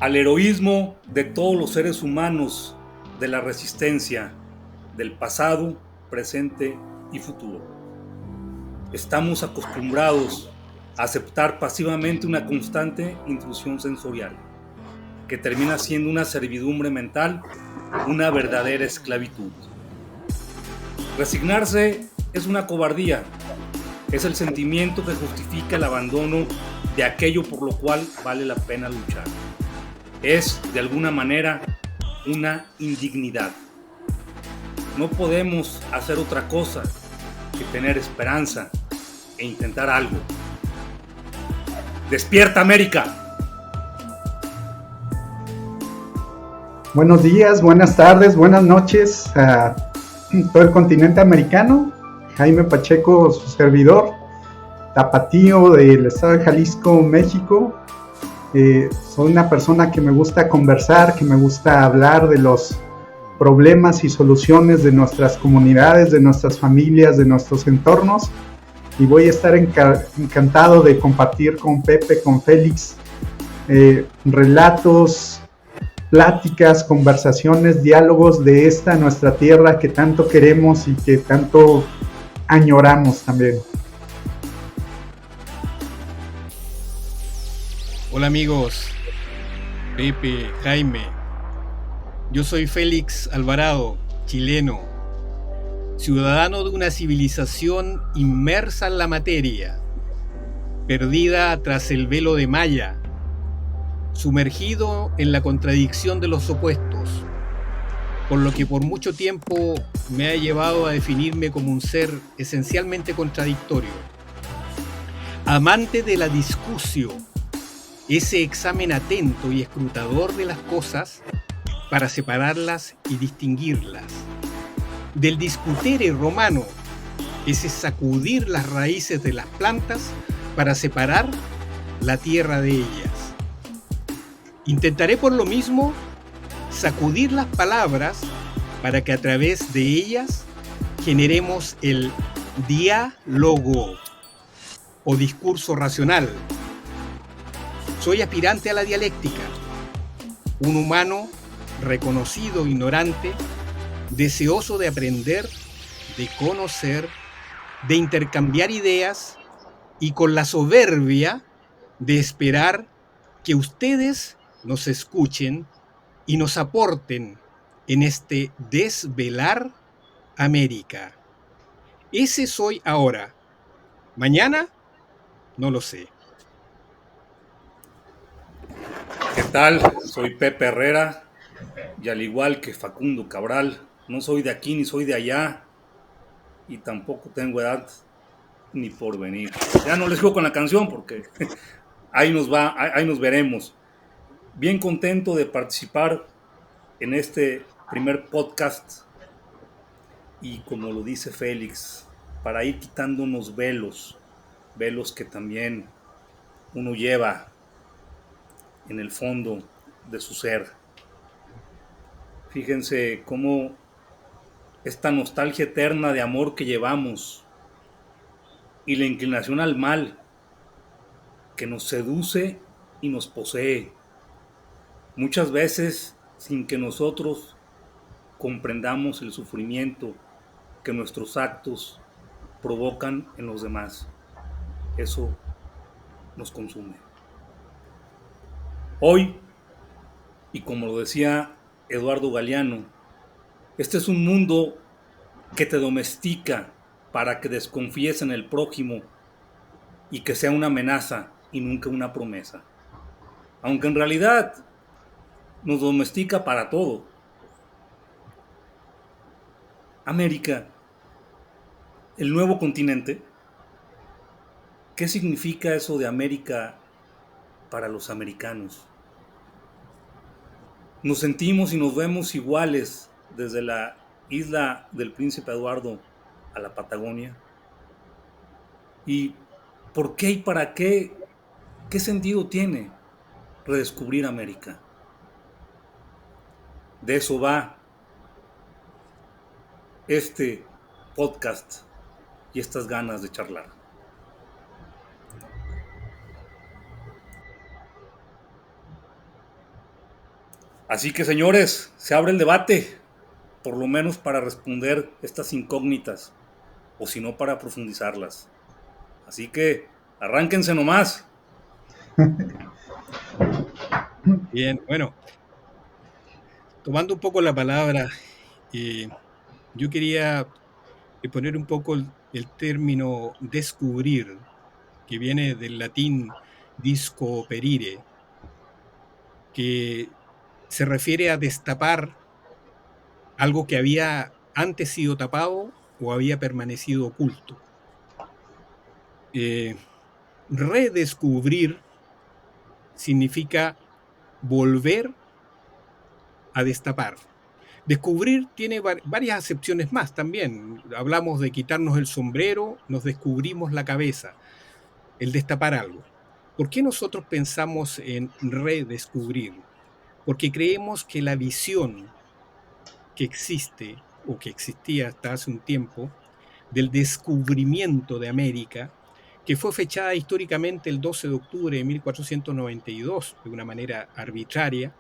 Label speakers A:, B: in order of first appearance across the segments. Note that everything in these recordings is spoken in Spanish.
A: al heroísmo de todos los seres humanos de la resistencia del pasado, presente y futuro. Estamos acostumbrados a aceptar pasivamente una constante intrusión sensorial, que termina siendo una servidumbre mental, una verdadera esclavitud. Resignarse es una cobardía, es el sentimiento que justifica el abandono de aquello por lo cual vale la pena luchar. Es, de alguna manera, una indignidad. No podemos hacer otra cosa que tener esperanza e intentar algo. ¡Despierta, América!
B: Buenos días, buenas tardes, buenas noches a todo el continente americano. Jaime Pacheco, su servidor, tapatío del estado de Jalisco, México. Soy una persona que me gusta conversar, que me gusta hablar de los problemas y soluciones de nuestras comunidades, de nuestras familias, de nuestros entornos. Y voy a estar encantado de compartir con Pepe, con Félix, relatos, pláticas, conversaciones, diálogos de esta nuestra tierra que tanto queremos y que tanto añoramos también.
C: Hola amigos, Pepe, Jaime, yo soy Félix Alvarado, chileno, ciudadano de una civilización inmersa en la materia, perdida tras el velo de Maya, sumergido en la contradicción de los opuestos, por lo que por mucho tiempo me ha llevado a definirme como un ser esencialmente contradictorio, amante de la discusión, ese examen atento y escrutador de las cosas para separarlas y distinguirlas, del discutere romano, ese sacudir las raíces de las plantas para separar la tierra de ellas. Intentaré por lo mismo sacudir las palabras para que a través de ellas generemos el diálogo o discurso racional. Soy aspirante a la dialéctica, un humano reconocido ignorante, deseoso de aprender, de conocer, de intercambiar ideas y con la soberbia de esperar que ustedes nos escuchen y nos aporten en este desvelar América. Ese soy ahora. Mañana, no lo sé.
A: ¿Qué tal? Soy Pepe Herrera y al igual que Facundo Cabral, no soy de aquí ni soy de allá y tampoco tengo edad ni porvenir. Ya no les juego con la canción porque ahí nos va, ahí nos veremos. Bien contento de participar en este primer podcast y como lo dice Félix, para ir quitando unos velos, velos que también uno lleva en el fondo de su ser. Fíjense cómo esta nostalgia eterna de amor que llevamos y la inclinación al mal que nos seduce y nos posee, muchas veces sin que nosotros comprendamos el sufrimiento que nuestros actos provocan en los demás. Eso nos consume. Hoy, y como lo decía Eduardo Galeano, este es un mundo que te domestica para que desconfíes en el prójimo y que sea una amenaza y nunca una promesa. Aunque en realidad nos domestica para todo. América, el nuevo continente, ¿qué significa eso de América para los americanos? Nos sentimos y nos vemos iguales desde la isla del Príncipe Eduardo a la Patagonia. ¿Y por qué y para qué? ¿Qué sentido tiene redescubrir América? De eso va este podcast y estas ganas de charlar. Así que, señores, se abre el debate, por lo menos para responder estas incógnitas, o si no, para profundizarlas. Así que, arránquense nomás.
C: Bien, bueno, tomando un poco la palabra, yo quería poner un poco el término descubrir, que viene del latín disco perire, que se refiere a destapar algo que había antes sido tapado o había permanecido oculto. Redescubrir significa volver a destapar. Descubrir tiene varias acepciones más también. Hablamos de quitarnos el sombrero, nos descubrimos la cabeza, el destapar algo. ¿Por qué nosotros pensamos en redescubrir? Porque creemos que la visión que existe o que existía hasta hace un tiempo del descubrimiento de América, que fue fechada históricamente el 12 de octubre de 1492 de una manera arbitraria,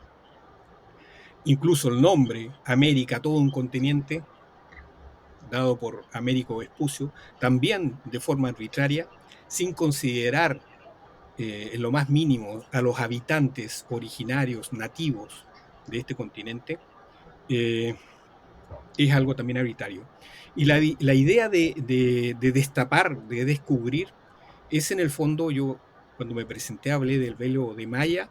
C: incluso el nombre América, todo un continente, dado por Américo Vespucio, también de forma arbitraria, sin considerar en lo más mínimo a los habitantes originarios, nativos de este continente, es algo también arbitrario. Y la idea de destapar, de descubrir, es en el fondo, yo cuando me presenté hablé del velo de Maya,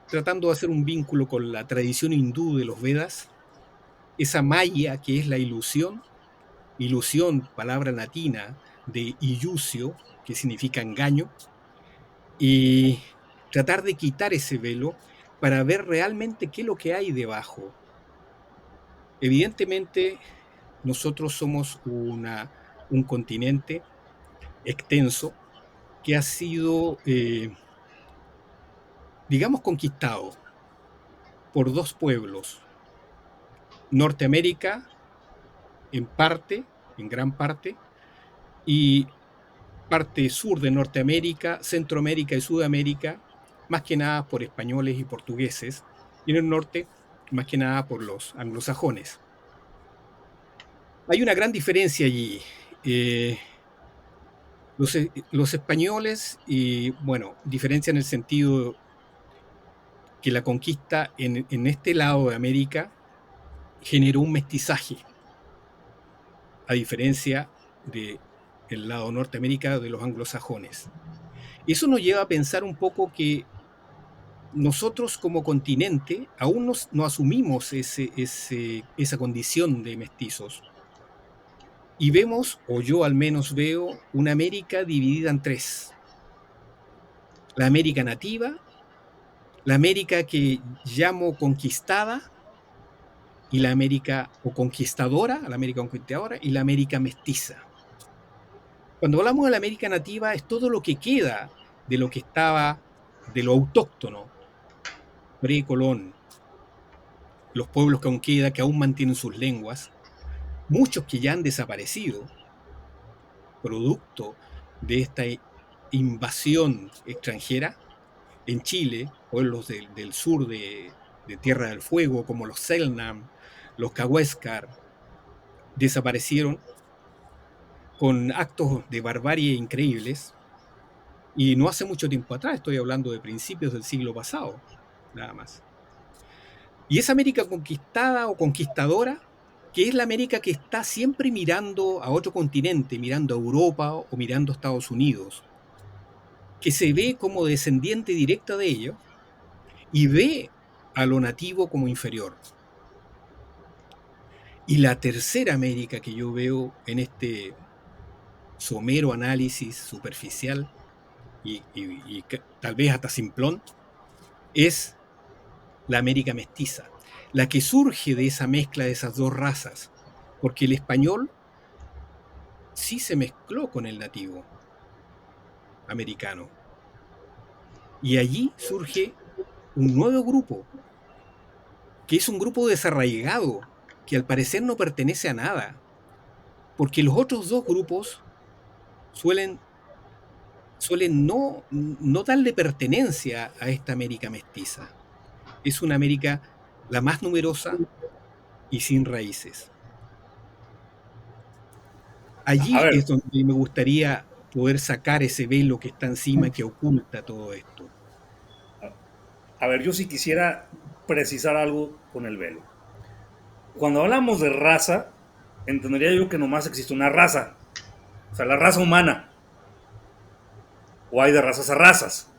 C: tratando de hacer un vínculo con la tradición hindú de los Vedas, esa Maya que es la ilusión, palabra latina de illusio, que significa engaño, y tratar de quitar ese velo para ver realmente qué es lo que hay debajo. Evidentemente, nosotros somos un continente extenso que ha sido, digamos, conquistado por dos pueblos. Norteamérica, en parte, en gran parte, y parte sur de Norteamérica, Centroamérica y Sudamérica, más que nada por españoles y portugueses, y en el norte, más que nada por los anglosajones. Hay una gran diferencia allí. Los españoles, y bueno, diferencia en el sentido que la conquista en este lado de América generó un mestizaje, a diferencia del lado Norteamérica de los anglosajones. Eso nos lleva a pensar un poco que nosotros como continente aún no asumimos esa condición de mestizos. Y vemos, o yo al menos veo, una América dividida en tres. La América nativa, la América que llamo conquistada, y la América conquistadora, y la América mestiza. Cuando hablamos de la América nativa es todo lo que queda de lo que estaba, de lo autóctono, pre-Colón, los pueblos que aún queda, que aún mantienen sus lenguas, muchos que ya han desaparecido, producto de esta invasión extranjera. En Chile, pueblos del sur de Tierra del Fuego, como los Selknam, los Cahuéscar, desaparecieron con actos de barbarie increíbles, y no hace mucho tiempo atrás, estoy hablando de principios del siglo pasado, nada más. Y esa América conquistada o conquistadora, que es la América que está siempre mirando a otro continente, mirando a Europa o mirando a Estados Unidos, que se ve como descendiente directa de ellos y ve a lo nativo como inferior. Y la tercera América que yo veo en este somero análisis superficial y tal vez hasta simplón, es la América mestiza, la que surge de esa mezcla de esas dos razas, porque el español sí se mezcló con el nativo americano. Y allí surge un nuevo grupo, que es un grupo desarraigado, que al parecer no pertenece a nada, porque los otros dos grupos suelen no darle pertenencia a esta América mestiza. es una América la más numerosa y sin raíces. Allí es donde me gustaría poder sacar ese velo que está encima, que oculta todo esto.
A: A ver, yo sí quisiera precisar algo con el velo. Cuando hablamos de raza, entendería yo que nomás existe una raza, o sea, la raza humana, o hay de razas a razas.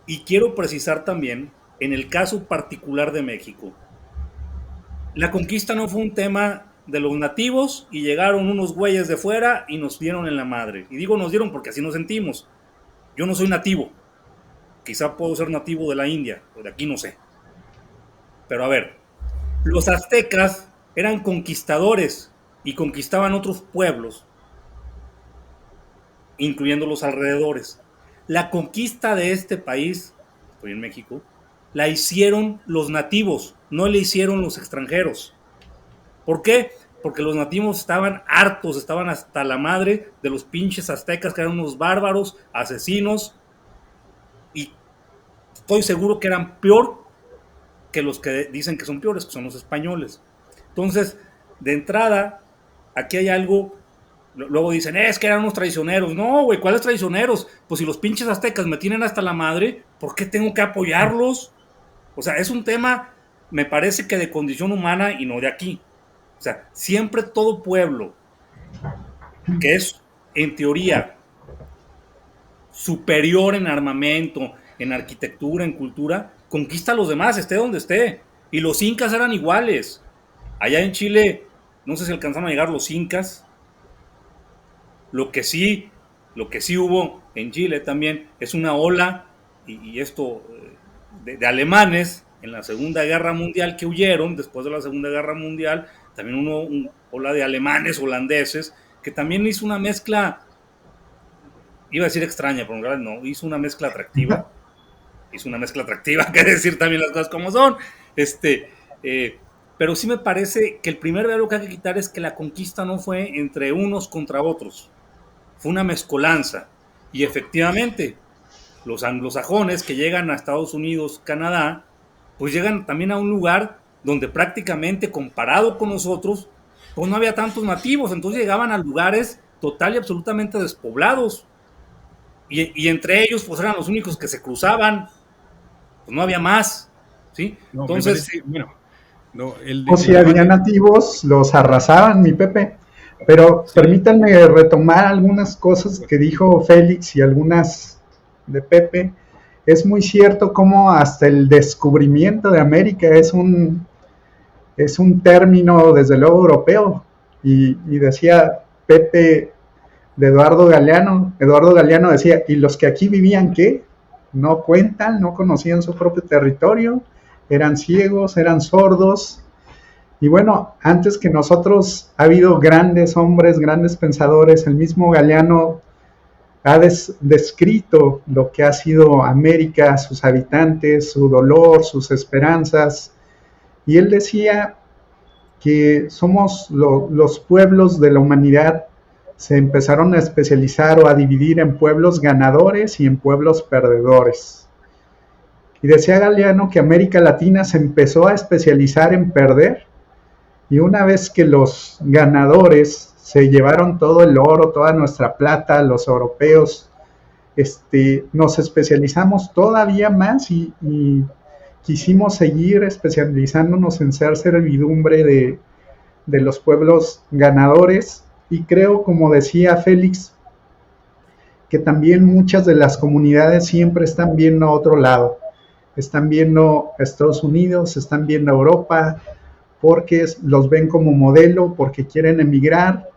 A: Y quiero precisar también, en el caso particular de México, la conquista no fue un tema de los nativos y llegaron unos güeyes de fuera y nos dieron en la madre. Y digo nos dieron porque así nos sentimos. Yo no soy nativo. Quizá puedo ser nativo de la India, o de aquí no sé. Pero a ver, los aztecas eran conquistadores y conquistaban otros pueblos, incluyendo los alrededores. La conquista de este país, estoy en México, la hicieron los nativos, no la hicieron los extranjeros. ¿Por qué? Porque los nativos estaban hartos, estaban hasta la madre de los pinches aztecas, que eran unos bárbaros, asesinos, y estoy seguro que eran peor que los que dicen que son peores, que son los españoles. Entonces, de entrada, aquí hay algo. Luego dicen, es que eran unos traicioneros. No, güey, ¿cuáles traicioneros? Pues si los pinches aztecas me tienen hasta la madre, ¿por qué tengo que apoyarlos? O sea, es un tema, me parece que de condición humana y no de aquí. O sea, siempre todo pueblo que es, en teoría, superior en armamento, en arquitectura, en cultura, conquista a los demás, esté donde esté. Y los incas eran iguales. Allá en Chile, no sé si alcanzaron a llegar los incas. Lo que sí hubo en Chile también es una ola, y esto de alemanes en la Segunda Guerra Mundial que huyeron después de la Segunda Guerra Mundial. También una ola de alemanes, holandeses, que también hizo una mezcla, iba a decir extraña, pero en realidad no, hizo una mezcla atractiva. Hizo una mezcla atractiva, hay que decir también las cosas como son. Pero sí me parece que el primer velo que hay que quitar es que la conquista no fue entre unos contra otros. Fue una mezcolanza. Y efectivamente, los anglosajones que llegan a Estados Unidos, Canadá, pues llegan también a un lugar donde prácticamente, comparado con nosotros, pues no había tantos nativos. Entonces llegaban a lugares total y absolutamente despoblados. Y entre ellos, pues eran los únicos que se cruzaban. Pues no había más. ¿Sí?
C: No,
A: entonces,
C: parece, bueno, no,
B: o si había nativos, los arrasaban, mi Pepe. Pero sí, permítanme retomar algunas cosas que dijo Félix y algunas de Pepe. Es muy cierto cómo hasta el descubrimiento de América es un término desde luego europeo. Y decía Pepe de Eduardo Galeano decía, ¿y los que aquí vivían qué? No cuentan, no conocían su propio territorio, eran ciegos, eran sordos. Y bueno, antes que nosotros ha habido grandes hombres, grandes pensadores. El mismo Galeano ha descrito lo que ha sido América, sus habitantes, su dolor, sus esperanzas. Y él decía que somos los pueblos de la humanidad, se empezaron a especializar o a dividir en pueblos ganadores y en pueblos perdedores. Y decía Galeano que América Latina se empezó a especializar en perder. Y una vez que los ganadores se llevaron todo el oro, toda nuestra plata, los europeos, nos especializamos todavía más y quisimos seguir especializándonos en ser servidumbre de los pueblos ganadores. Y creo, como decía Félix, que también muchas de las comunidades siempre están viendo a otro lado. Están viendo a Estados Unidos, están viendo a Europa, porque los ven como modelo, porque quieren emigrar.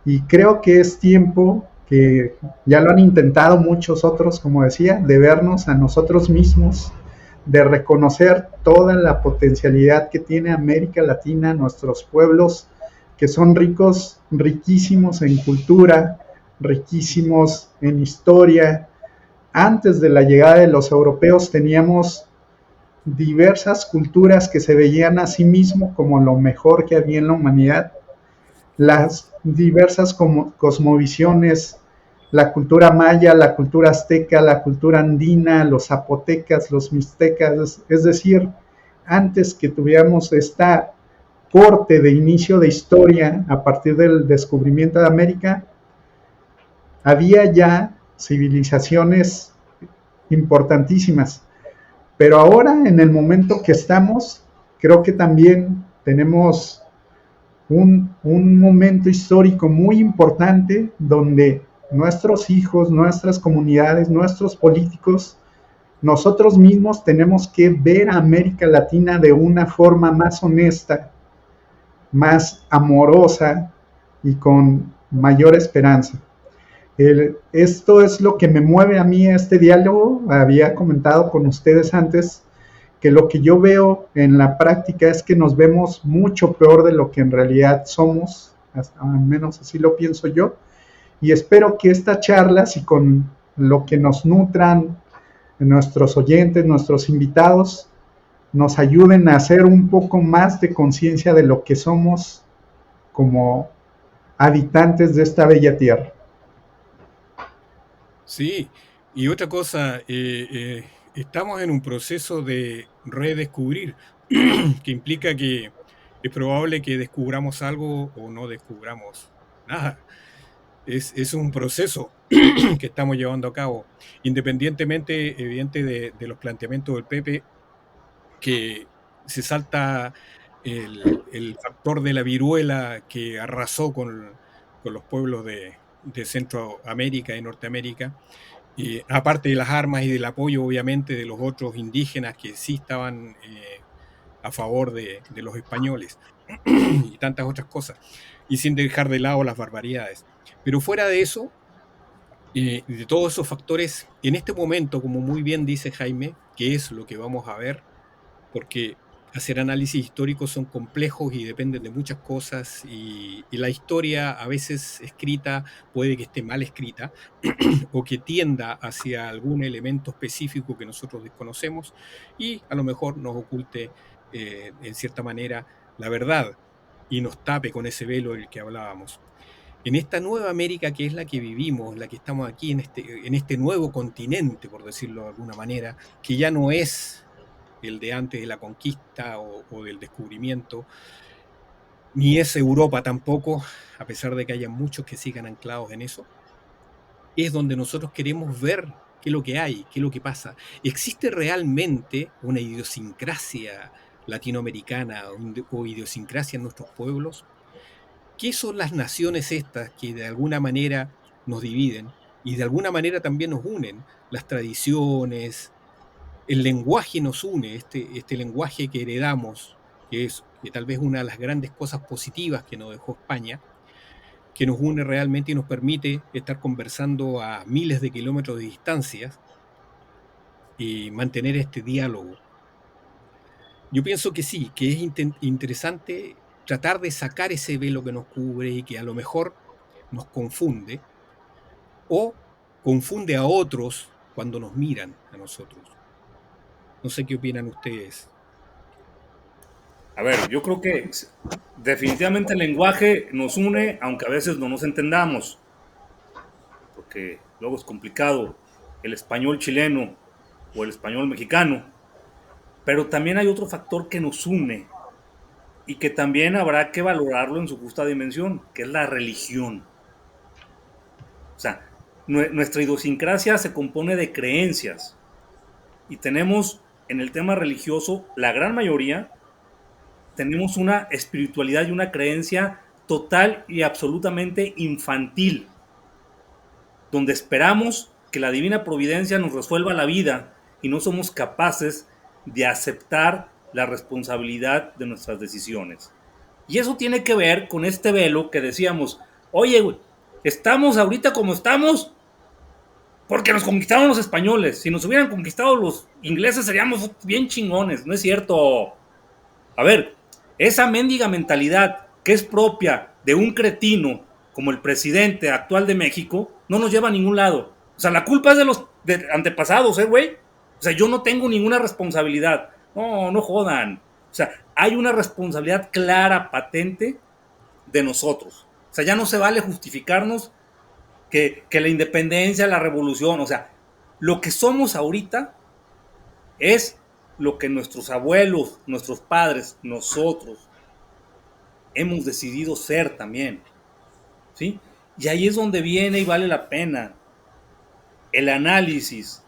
B: Y creo que es tiempo, que ya lo han intentado muchos otros, como decía, de vernos a nosotros mismos, de reconocer toda la potencialidad que tiene América Latina, nuestros pueblos, que son ricos, riquísimos en cultura, riquísimos en historia. Antes de la llegada de los europeos teníamos diversas culturas que se veían a sí mismos como lo mejor que había en la humanidad. Las diversas cosmovisiones la cultura maya, la cultura azteca, la cultura andina, los zapotecas, los mixtecas, es decir, antes que tuviéramos esta corte de inicio de historia a partir del descubrimiento de América, había ya civilizaciones importantísimas. Pero ahora, en el momento que estamos, creo que también tenemos un momento histórico muy importante donde nuestros hijos, nuestras comunidades, nuestros políticos, nosotros mismos tenemos que ver a América Latina de una forma más honesta, más amorosa y con mayor esperanza. Esto es lo que me mueve a mí a este diálogo. Había comentado con ustedes antes que lo que yo veo en la práctica es que nos vemos mucho peor de lo que en realidad somos, al menos así lo pienso yo, y espero que estas charlas y con lo que nos nutran nuestros oyentes, nuestros invitados, nos ayuden a hacer un poco más de conciencia de lo que somos como habitantes de esta bella tierra.
C: Sí, y otra cosa, estamos en un proceso de redescubrir, que implica que es probable que descubramos algo o no descubramos nada. Es un proceso que estamos llevando a cabo, independientemente, evidente, de los planteamientos del Pepe, que se salta el factor de la viruela que arrasó con los pueblos de Centroamérica y Norteamérica, y aparte de las armas y del apoyo, obviamente, de los otros indígenas que sí estaban a favor de los españoles y tantas otras cosas, y sin dejar de lado las barbaridades. Pero fuera de eso, de todos esos factores, en este momento, como muy bien dice Jaime, que es lo que vamos a ver, porque hacer análisis históricos son complejos y dependen de muchas cosas, y la historia a veces escrita puede que esté mal escrita o que tienda hacia algún elemento específico que nosotros desconocemos y a lo mejor nos oculte en cierta manera la verdad y nos tape con ese velo del que hablábamos. En esta nueva América que es la que vivimos, la que estamos aquí en este nuevo continente, por decirlo de alguna manera, que ya no es el de antes de la conquista o del descubrimiento, ni es Europa tampoco, a pesar de que haya muchos que sigan anclados en eso, es donde nosotros queremos ver qué es lo que hay, qué es lo que pasa. ¿Existe realmente una idiosincrasia latinoamericana o idiosincrasia en nuestros pueblos? ¿Qué son las naciones estas que de alguna manera nos dividen y de alguna manera también nos unen? Las tradiciones, el lenguaje nos une, este lenguaje que heredamos, que tal vez una de las grandes cosas positivas que nos dejó España, que nos une realmente y nos permite estar conversando a miles de kilómetros de distancia y mantener este diálogo. Yo pienso que sí, que es interesante tratar de sacar ese velo que nos cubre y que a lo mejor nos confunde o confunde a otros cuando nos miran a nosotros. No sé qué opinan ustedes.
A: A ver, yo creo que definitivamente el lenguaje nos une, aunque a veces no nos entendamos, porque luego es complicado el español chileno o el español mexicano, pero también hay otro factor que nos une y que también habrá que valorarlo en su justa dimensión, que es la religión. O sea, nuestra idiosincrasia se compone de creencias y tenemos en el tema religioso, la gran mayoría, tenemos una espiritualidad y una creencia total y absolutamente infantil, donde esperamos que la divina providencia nos resuelva la vida y no somos capaces de aceptar la responsabilidad de nuestras decisiones. Y eso tiene que ver con este velo que decíamos, oye, güey, estamos ahorita como estamos porque nos conquistaron los españoles. Si nos hubieran conquistado los ingleses seríamos bien chingones. No es cierto. A ver, esa mendiga mentalidad que es propia de un cretino como el presidente actual de México no nos lleva a ningún lado. O sea, la culpa es de los antepasados, güey. O sea, yo no tengo ninguna responsabilidad. No, no jodan. O sea, hay una responsabilidad clara, patente de nosotros. O sea, ya no se vale justificarnos que la independencia, la revolución, o sea, lo que somos ahorita es lo que nuestros abuelos, nuestros padres, nosotros hemos decidido ser también, ¿sí? Y ahí es donde viene y vale la pena el análisis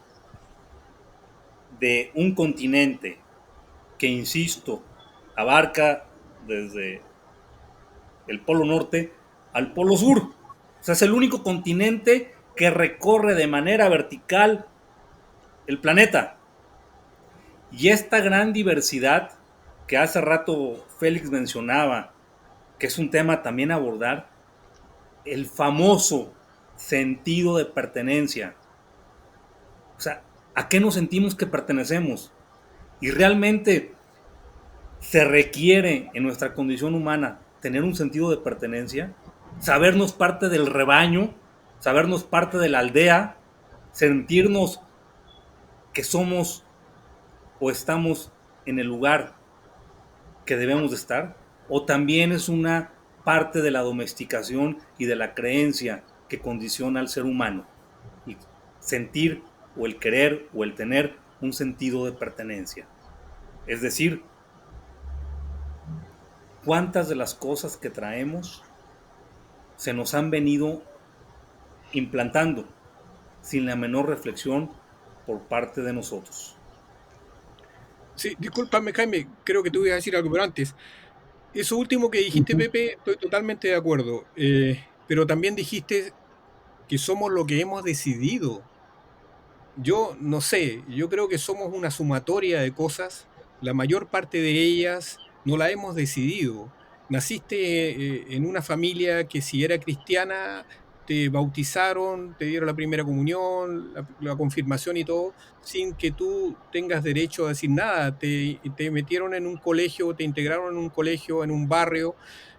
A: de un continente que, insisto, abarca desde el Polo Norte al Polo Sur. O sea, es el único continente que recorre de manera vertical el planeta. Y esta gran diversidad que hace rato Félix mencionaba, que es un tema también a abordar, el famoso sentido de pertenencia. O sea, ¿a qué nos sentimos que pertenecemos? Y realmente se requiere en nuestra condición humana tener un sentido de pertenencia, sabernos parte del rebaño, sabernos parte de la aldea, sentirnos que somos o estamos en el lugar que debemos de estar, o también es una parte de la domesticación y de la creencia que condiciona al ser humano, y sentir o el querer o el tener un sentido de pertenencia. Es decir, ¿cuántas de las cosas que traemos se nos han venido implantando sin la menor reflexión por parte de nosotros?
C: Sí, discúlpame, Jaime, creo que te voy a decir algo, pero antes, eso último que dijiste, Pepe, estoy totalmente de acuerdo, pero también dijiste que somos lo que hemos decidido. Yo no sé, yo creo que somos una sumatoria de cosas, la mayor parte de ellas no la hemos decidido. Naciste en una familia que si era cristiana, te bautizaron, te dieron la primera comunión, la confirmación y todo, sin que tú tengas derecho a decir nada. Te metieron en un colegio, te integraron en un colegio, en un barrio,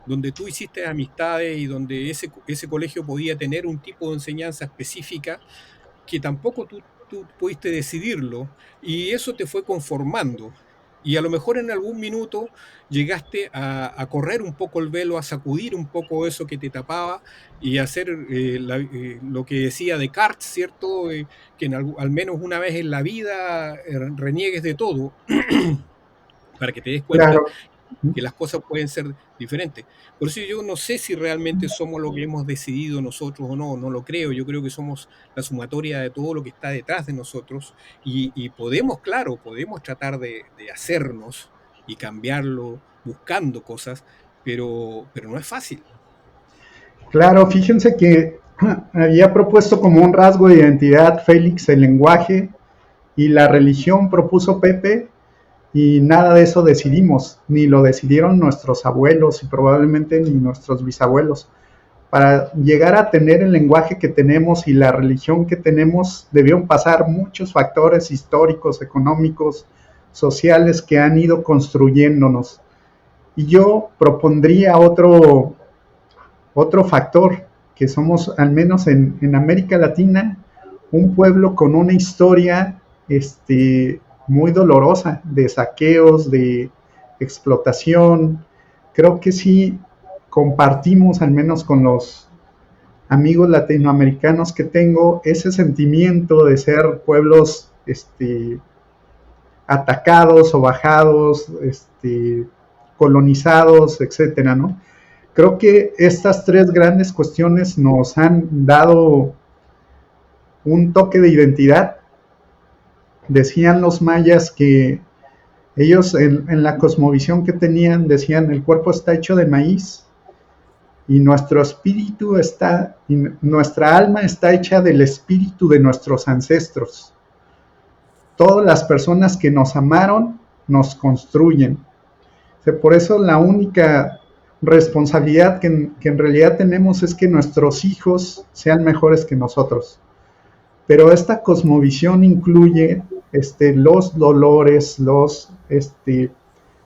C: donde tú hiciste amistades y donde ese colegio podía tener un tipo de enseñanza específica que tampoco tú pudiste decidirlo, y eso te fue conformando. Y a lo mejor en algún minuto llegaste a correr un poco el velo, a sacudir un poco eso que te tapaba y hacer lo que decía Descartes, ¿cierto? Que al menos una vez en la vida reniegues de todo para que te des cuenta
B: Claro.
C: que las cosas pueden ser diferentes. Por eso yo no sé si realmente somos lo que hemos decidido nosotros o no, no lo creo. Yo creo que somos la sumatoria de todo lo que está detrás de nosotros y podemos, claro, podemos tratar de hacernos y cambiarlo buscando cosas, pero no es fácil.
B: Claro, fíjense que había propuesto como un rasgo de identidad Félix el lenguaje y la religión propuso Pepe y nada de eso decidimos, ni lo decidieron nuestros abuelos y probablemente ni nuestros bisabuelos. Para llegar a tener el lenguaje que tenemos y la religión que tenemos, debieron pasar muchos factores históricos, económicos, sociales que han ido construyéndonos. Y yo propondría otro factor, que somos, al menos en América Latina, un pueblo con una historia muy dolorosa de saqueos, de explotación. Creo que sí compartimos, al menos con los amigos latinoamericanos que tengo, ese sentimiento de ser pueblos atacados o bajados, colonizados, etcétera, ¿no? Creo que estas tres grandes cuestiones nos han dado un toque de identidad. Decían los mayas que ellos en la cosmovisión que tenían decían el cuerpo está hecho de maíz y nuestro espíritu está, y nuestra alma está hecha del espíritu de nuestros ancestros. Todas las personas que nos amaron nos construyen. O sea, por eso la única responsabilidad que en realidad tenemos es que nuestros hijos sean mejores que nosotros. Pero esta cosmovisión incluye los dolores, los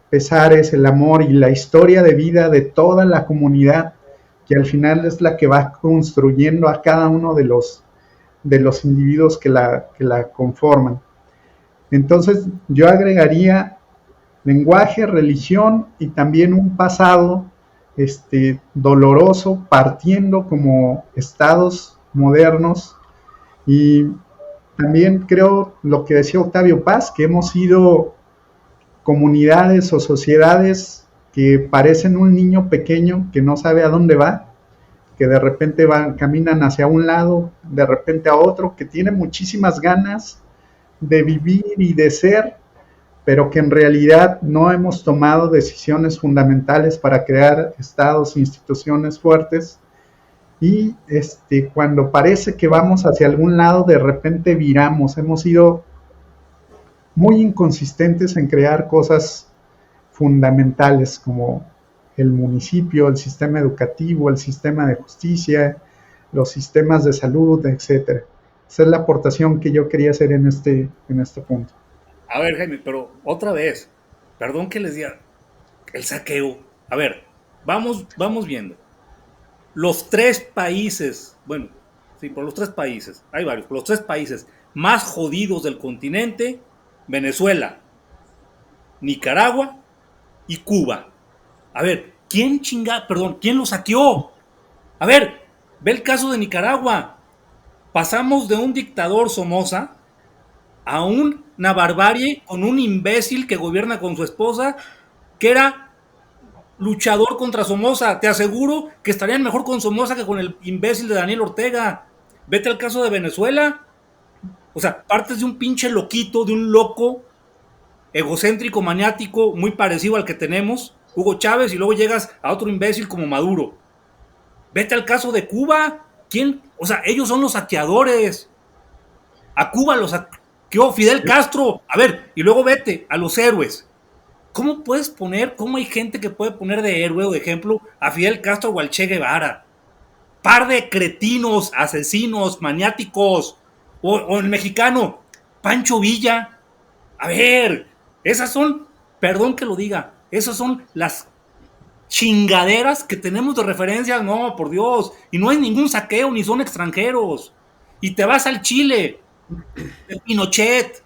B: pesares, el amor y la historia de vida de toda la comunidad, que al final es la que va construyendo a cada uno de los individuos que la conforman. Entonces yo agregaría lenguaje, religión y también un pasado doloroso, partiendo como estados modernos. Y también creo lo que decía Octavio Paz, que hemos sido comunidades o sociedades que parecen un niño pequeño que no sabe a dónde va, que de repente caminan hacia un lado, de repente a otro, que tiene muchísimas ganas de vivir y de ser, pero que en realidad no hemos tomado decisiones fundamentales para crear estados e instituciones fuertes. Y cuando parece que vamos hacia algún lado, de repente viramos. Hemos sido muy inconsistentes en crear cosas fundamentales como el municipio, el sistema educativo, el sistema de justicia, los sistemas de salud, etcétera. Esa es la aportación que yo quería hacer en este punto.
A: A ver, Jaime, pero otra vez, perdón que les diga, el saqueo. A ver, vamos viendo. Los tres países, bueno, sí, por los tres países, hay varios, por los tres países más jodidos del continente, Venezuela, Nicaragua y Cuba. A ver, ¿quién lo saqueó? A ver, ve el caso de Nicaragua. Pasamos de un dictador Somoza a una barbarie con un imbécil que gobierna con su esposa, que era luchador contra Somoza. Te aseguro que estarían mejor con Somoza que con el imbécil de Daniel Ortega. Vete al caso de Venezuela. O sea, partes de un pinche loquito, de un loco egocéntrico, maniático, muy parecido al que tenemos, Hugo Chávez, y luego llegas a otro imbécil como Maduro. Vete al caso de Cuba. ¿Quién? O sea, ellos son los saqueadores. A Cuba los saqueó Fidel Castro. A ver, y luego vete a los héroes. ¿Cómo hay gente que puede poner de héroe o de ejemplo a Fidel Castro o al Che Guevara? Par de cretinos, asesinos, maniáticos. O el mexicano, Pancho Villa. A ver, esas son, perdón que lo diga, esas son las chingaderas que tenemos de referencia. No, por Dios. Y no hay ningún saqueo, ni son extranjeros. Y te vas al Chile, de Pinochet,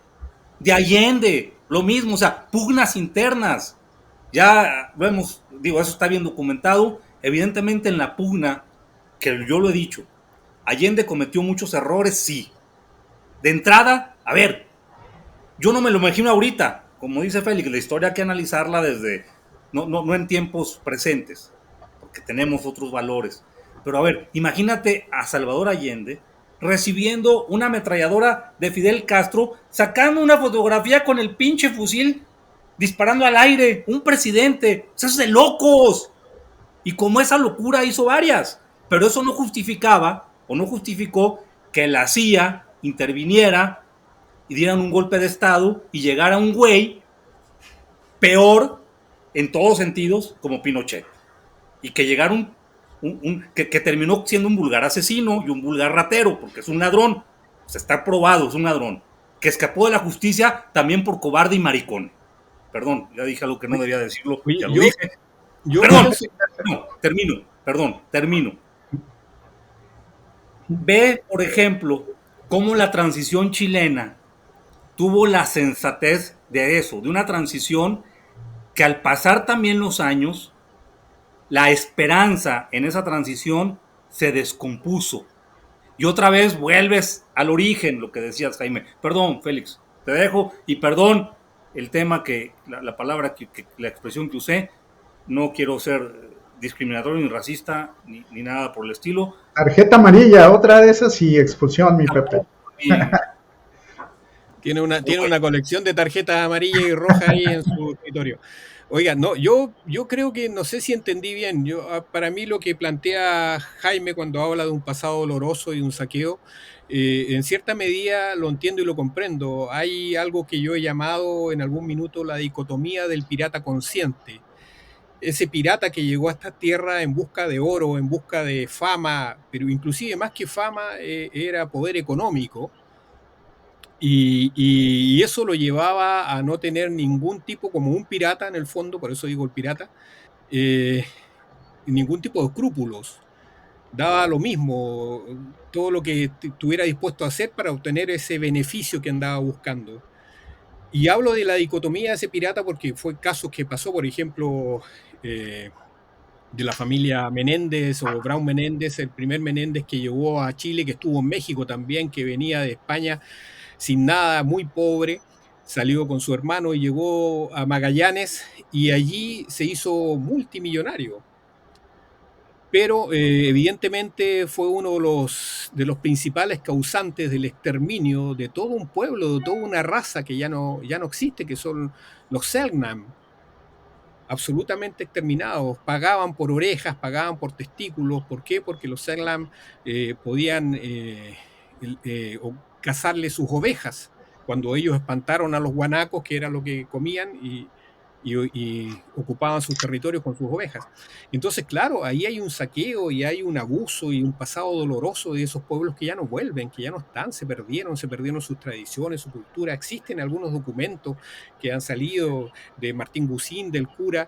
A: de Allende, lo mismo, o sea, pugnas internas. Ya vemos, digo, eso está bien documentado. Evidentemente en la pugna, que yo lo he dicho, Allende cometió muchos errores, sí. De entrada, a ver, yo no me lo imagino ahorita. Como dice Félix, la historia hay que analizarla desde, no en tiempos presentes, porque tenemos otros valores. Pero a ver, imagínate a Salvador Allende recibiendo una ametralladora de Fidel Castro, sacando una fotografía con el pinche fusil disparando al aire, un presidente. Eso es de locos. Y como esa locura hizo varias, pero eso no justificaba o no justificó que la CIA interviniera y dieran un golpe de estado y llegara un güey peor en todos sentidos como Pinochet. Y que llegara que terminó siendo un vulgar asesino y un vulgar ratero, porque es un ladrón. O sea, está probado, es un ladrón. Que escapó de la justicia también por cobarde y maricón. Perdón, ya dije algo que no debía decirlo.
C: Oye,
A: ya lo dije. Termino. Ve, por ejemplo, cómo la transición chilena tuvo la sensatez de eso, de una transición que al pasar también los años, la esperanza en esa transición se descompuso. Y otra vez vuelves al origen, lo que decías, Jaime. Perdón, Félix, te dejo y perdón el tema la palabra, la expresión que usé. No quiero ser discriminatorio ni racista ni nada por el estilo.
B: Tarjeta amarilla, otra de esas y expulsión, mi Pepe.
C: Tiene una colección de tarjetas amarillas y rojas ahí en su escritorio. Oiga, no, yo creo que no sé si entendí bien. Para mí lo que plantea Jaime cuando habla de un pasado doloroso y un saqueo, en cierta medida lo entiendo y lo comprendo. Hay algo que yo he llamado en algún minuto la dicotomía del pirata consciente. Ese pirata que llegó a esta tierra en busca de oro, en busca de fama, pero inclusive más que fama, era poder económico. Y eso lo llevaba a no tener ningún tipo, como un pirata en el fondo, por eso digo el pirata, ningún tipo de escrúpulos. Daba lo mismo, todo lo que estuviera dispuesto a hacer para obtener ese beneficio que andaba buscando. Y hablo de la dicotomía de ese pirata porque fue casos que pasó, por ejemplo, de la familia Menéndez o Brown Menéndez, el primer Menéndez que llegó a Chile, que estuvo en México también, que venía de España sin nada, muy pobre, salió con su hermano y llegó a Magallanes y allí se hizo multimillonario. Pero evidentemente fue uno de los principales causantes del exterminio de todo un pueblo, de toda una raza que ya no existe, que son los Selknam, absolutamente exterminados. Pagaban por orejas, pagaban por testículos. ¿Por qué? Porque los Selknam podían cazarle sus ovejas cuando ellos espantaron a los guanacos, que era lo que comían, y ocupaban sus territorios con sus ovejas. Entonces, claro, ahí hay un saqueo y hay un abuso y un pasado doloroso de esos pueblos que ya no vuelven, que ya no están, se perdieron sus tradiciones, su cultura. Existen algunos documentos que han salido de Martín Gusín, del cura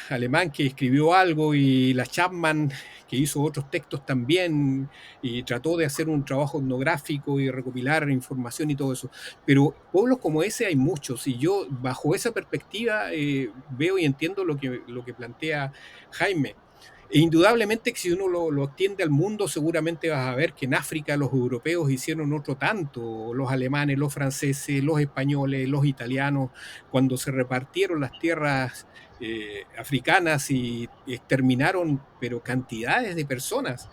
C: alemán que escribió algo, y la Chapman, que hizo otros textos también, y trató de hacer un trabajo etnográfico y recopilar información y todo eso. Pero pueblos como ese hay muchos, y yo bajo esa perspectiva veo y entiendo lo que plantea Jaime. E indudablemente que si uno lo extiende al mundo, seguramente vas a ver que en África los europeos hicieron otro tanto, los alemanes, los franceses, los españoles, los italianos, cuando se repartieron las tierras africanas y exterminaron, pero cantidades de personas,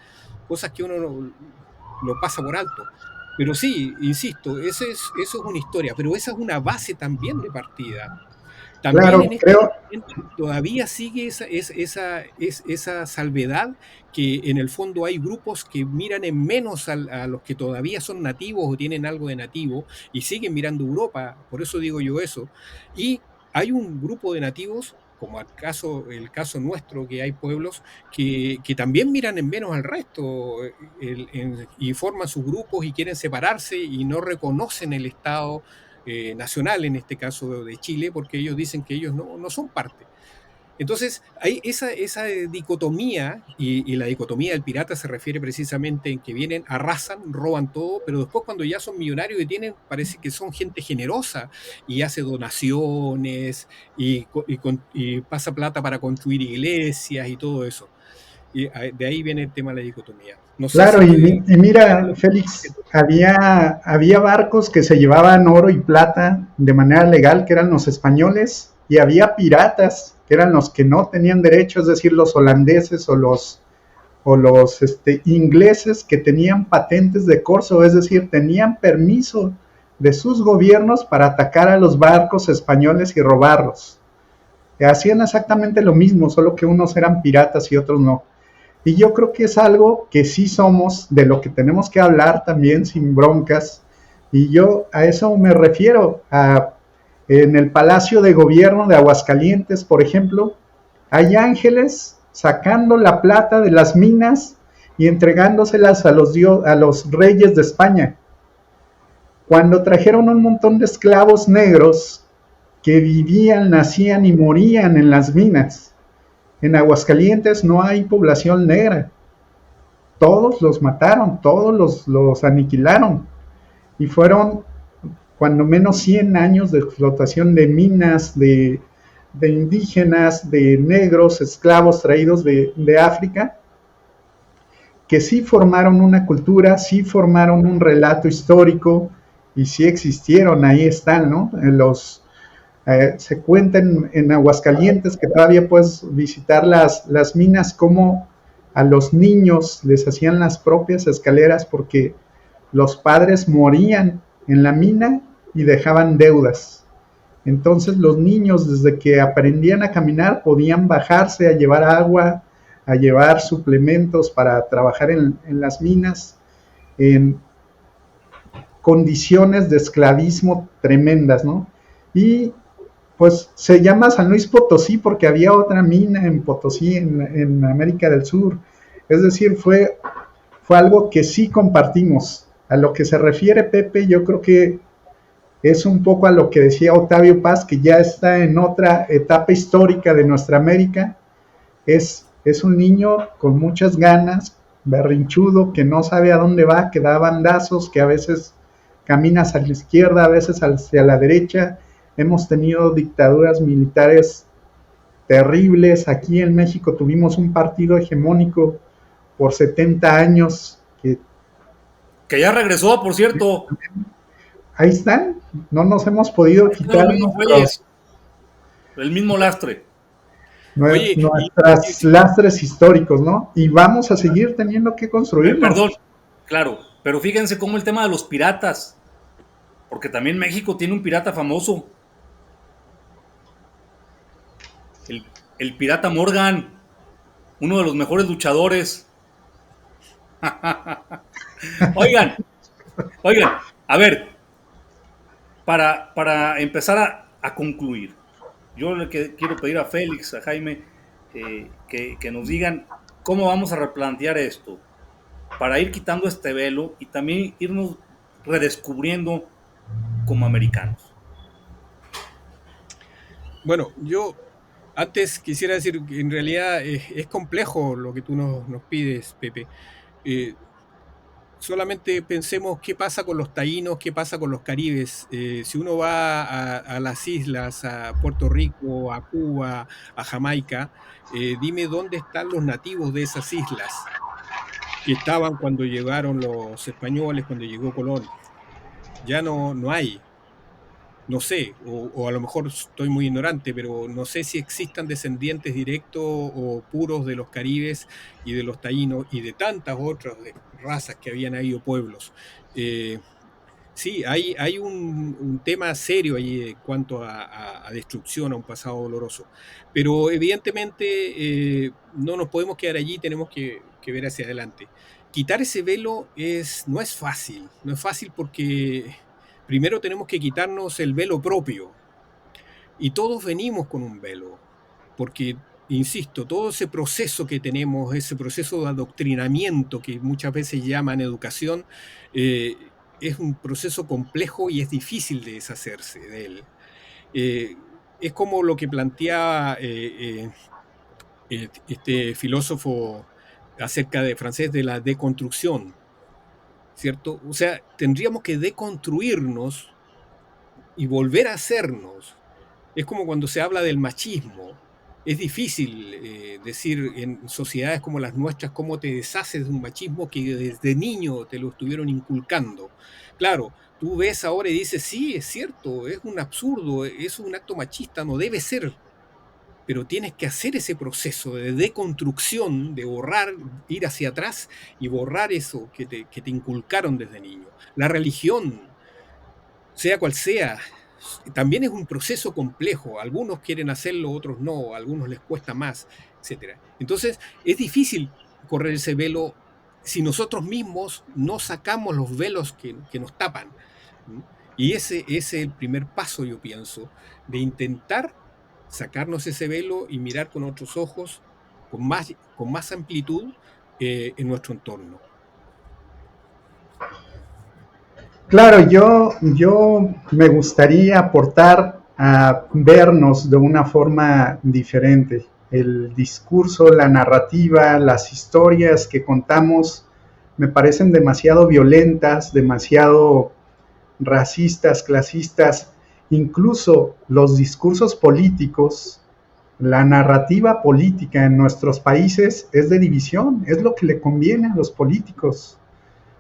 C: cosas que uno lo pasa por alto. Pero sí, insisto, eso es una historia, pero esa es una base también de partida. También
B: Claro,
C: en este
B: creo,
C: momento todavía sigue esa salvedad, que en el fondo hay grupos que miran en menos a los que todavía son nativos o tienen algo de nativo y siguen mirando Europa, por eso digo yo eso. Y hay un grupo de nativos, como el caso nuestro, que hay pueblos que también miran en menos al resto y forman sus grupos y quieren separarse y no reconocen el Estado nacional, en este caso de Chile, porque ellos dicen que ellos no son parte. Entonces, hay esa dicotomía, y la dicotomía del pirata se refiere precisamente en que vienen, arrasan, roban todo, pero después cuando ya son millonarios y tienen, parece que son gente generosa y hace donaciones y pasa plata para construir iglesias y todo eso. Y de ahí viene el tema de la dicotomía. No sé si
B: claro,
C: estoy...
B: y mira, Félix, había barcos que se llevaban oro y plata de manera legal, que eran los españoles, y había piratas, que eran los que no tenían derecho, es decir, los holandeses o los ingleses, que tenían patentes de corso, es decir, tenían permiso de sus gobiernos para atacar a los barcos españoles y robarlos. Hacían exactamente lo mismo, solo que unos eran piratas y otros no. Y yo creo que es algo que sí somos, de lo que tenemos que hablar también sin broncas. Y yo a eso me refiero. En el Palacio de Gobierno de Aguascalientes, por ejemplo, hay ángeles sacando la plata de las minas y entregándoselas a los reyes de España. Cuando trajeron un montón de esclavos negros que vivían, nacían y morían en las minas. En Aguascalientes no hay población negra. Todos los mataron, todos los aniquilaron. Y fueron cuando menos 100 años de explotación de minas, de indígenas, de negros, esclavos traídos de África, que sí formaron una cultura, sí formaron un relato histórico y sí existieron, ahí están, ¿no? Se cuenta en Aguascalientes que todavía puedes visitar las minas, como a los niños les hacían las propias escaleras porque los padres morían en la mina y dejaban deudas. Entonces los niños, desde que aprendían a caminar, podían bajarse a llevar agua, a llevar suplementos para trabajar en las minas, en condiciones de esclavismo tremendas, ¿no? Y pues se llama San Luis Potosí porque había otra mina en Potosí, en América del Sur. Es decir, fue algo que sí compartimos. A lo que se refiere Pepe, yo creo que es un poco a lo que decía Octavio Paz, que ya está en otra etapa histórica de nuestra América. Es un niño con muchas ganas, berrinchudo, que no sabe a dónde va, que da bandazos, que a veces camina hacia la izquierda, a veces hacia la derecha. Hemos tenido dictaduras militares terribles. Aquí en México tuvimos un partido hegemónico por 70 años.
A: Que ya regresó, por cierto.
B: Ahí están, no nos hemos podido quitar
A: el mismo lastre.
B: Nuestros lastres históricos, ¿no? Y vamos a seguir teniendo que construirlos.
A: Perdón, claro, pero fíjense cómo el tema de los piratas, porque también México tiene un pirata famoso, el pirata Morgan, uno de los mejores luchadores. Oigan, a ver, para empezar a concluir, yo le quiero pedir a Félix, a Jaime, que nos digan cómo vamos a replantear esto, para ir quitando este velo y también irnos redescubriendo como americanos.
C: Bueno, yo antes quisiera decir que en realidad es complejo lo que tú nos pides, Pepe. Solamente pensemos qué pasa con los taínos, qué pasa con los caribes. Si uno va a las islas, a Puerto Rico, a Cuba, a Jamaica, dime dónde están los nativos de esas islas que estaban cuando llegaron los españoles, cuando llegó Colón. Ya no hay. No sé, o a lo mejor estoy muy ignorante, pero no sé si existan descendientes directos o puros de los caribes y de los taínos y de tantas otras razas que habían ahí o pueblos. Sí, hay un tema serio ahí en cuanto a destrucción, a un pasado doloroso. Pero evidentemente no nos podemos quedar allí, tenemos que ver hacia adelante. Quitar ese velo no es fácil porque primero tenemos que quitarnos el velo propio. Y todos venimos con un velo, porque, insisto, todo ese proceso que tenemos, ese proceso de adoctrinamiento que muchas veces llaman educación, es un proceso complejo y es difícil de deshacerse de él. Es como lo que planteaba este filósofo francés de la deconstrucción, ¿cierto? O sea, tendríamos que deconstruirnos y volver a hacernos. Es como cuando se habla del machismo. Es difícil decir en sociedades como las nuestras cómo te deshaces de un machismo que desde niño te lo estuvieron inculcando. Claro, tú ves ahora y dices, sí, es cierto, es un absurdo, es un acto machista, no debe ser. Pero tienes que hacer ese proceso de deconstrucción, de borrar, ir hacia atrás y borrar eso que te inculcaron desde niño. La religión, sea cual sea, también es un proceso complejo. Algunos quieren hacerlo, otros no, a algunos les cuesta más, etc. Entonces, es difícil correr ese velo si nosotros mismos no sacamos los velos que nos tapan. Y ese es el primer paso, yo pienso, de intentar sacarnos ese velo y mirar con otros ojos, con más amplitud en nuestro entorno.
B: Claro, yo me gustaría aportar a vernos de una forma diferente. El discurso, la narrativa, las historias que contamos me parecen demasiado violentas, demasiado racistas, clasistas, incluso los discursos políticos, la narrativa política en nuestros países es de división, es lo que le conviene a los políticos.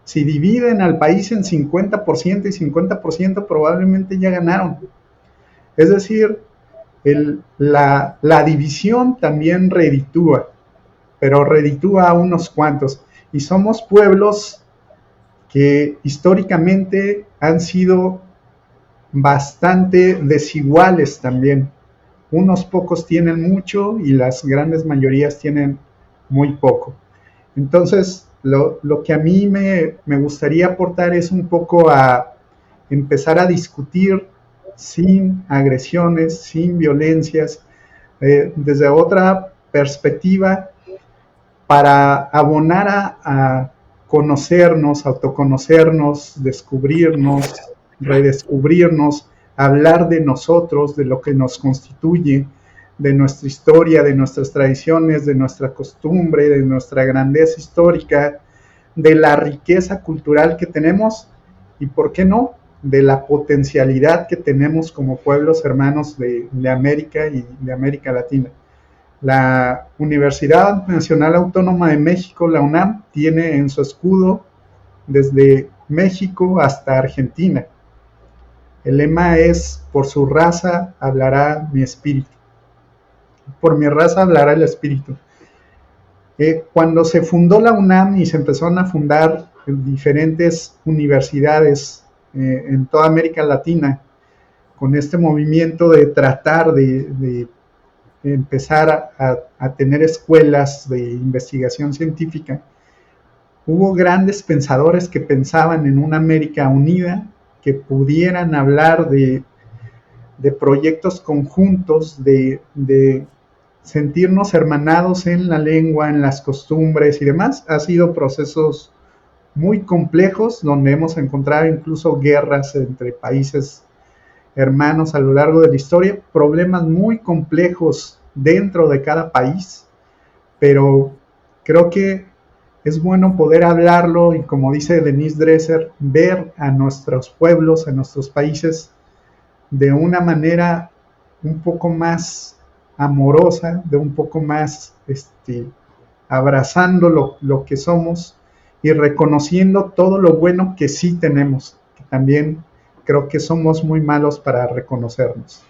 B: Si dividen al país en 50% y 50%, probablemente ya ganaron. Es decir, la división también reditúa, pero reditúa a unos cuantos. Y somos pueblos que históricamente han sido bastante desiguales también. Unos pocos tienen mucho y las grandes mayorías tienen muy poco. Entonces, lo que a mí me gustaría aportar es un poco a empezar a discutir sin agresiones, sin violencias, desde otra perspectiva, para abonar a conocernos, autoconocernos, descubrirnos, redescubrirnos, hablar de nosotros, de lo que nos constituye, de nuestra historia, de nuestras tradiciones, de nuestra costumbre, de nuestra grandeza histórica, de la riqueza cultural que tenemos y, ¿por qué no?, de la potencialidad que tenemos como pueblos hermanos de América y de América Latina. La Universidad Nacional Autónoma de México, la UNAM, tiene en su escudo desde México hasta Argentina. El lema es: por su raza hablará mi espíritu. Por mi raza hablará el espíritu. Cuando se fundó la UNAM y se empezaron a fundar diferentes universidades en toda América Latina, con este movimiento de tratar de empezar a tener escuelas de investigación científica, hubo grandes pensadores que pensaban en una América unida, que pudieran hablar de proyectos conjuntos, de sentirnos hermanados en la lengua, en las costumbres y demás. Ha sido procesos muy complejos, donde hemos encontrado incluso guerras entre países hermanos a lo largo de la historia, problemas muy complejos dentro de cada país, pero creo que es bueno poder hablarlo y, como dice Denise Dresser, ver a nuestros pueblos, a nuestros países de una manera un poco más amorosa, de un poco más abrazando lo que somos y reconociendo todo lo bueno que sí tenemos, que también creo que somos muy malos para reconocernos.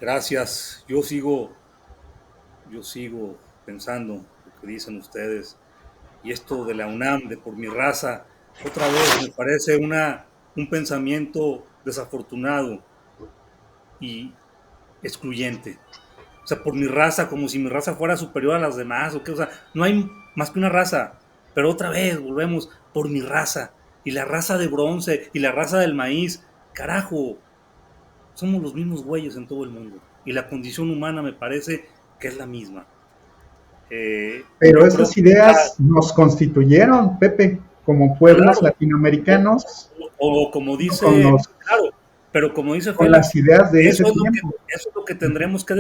A: Gracias. Yo sigo pensando lo que dicen ustedes. Y esto de la UNAM, de por mi raza, otra vez me parece un pensamiento desafortunado y excluyente. O sea, por mi raza, como si mi raza fuera superior a las demás, o qué, o sea, no hay más que una raza. Pero otra vez volvemos por mi raza, y la raza de bronce, y la raza del maíz. Carajo, somos los mismos güeyes en todo el mundo. Y la condición humana me parece que es la misma.
B: Pero esas ideas nos constituyeron, Pepe, como pueblos
A: claro,
B: latinoamericanos.
A: o como dice, claro, pero como dice
B: con
A: Félix,
B: las ideas de ese tiempo.
A: Eso es lo que tendremos que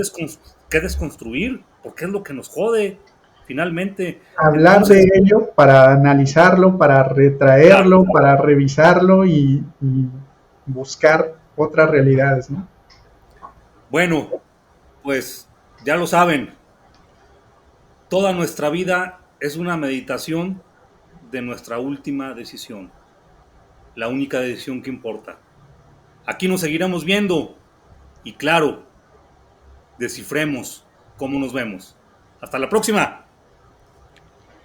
A: desconstruir, porque es lo que nos jode, finalmente.
B: Hablar
A: Entonces,
B: de ello para analizarlo, para retraerlo,
A: claro,
B: para revisarlo y buscar otras realidades, ¿no?
A: bueno, pues ya lo saben, toda nuestra vida es una meditación de nuestra última decisión, la única decisión que importa. Aquí nos seguiremos viendo y claro, descifremos cómo nos vemos. Hasta la próxima.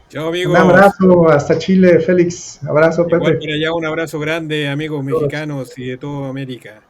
C: Chao,
B: Un
C: amigos.
B: abrazo hasta Chile, Félix. Abrazo,
C: Igual
B: Pepe.
C: por allá un abrazo grande, amigos mexicanos y de toda América.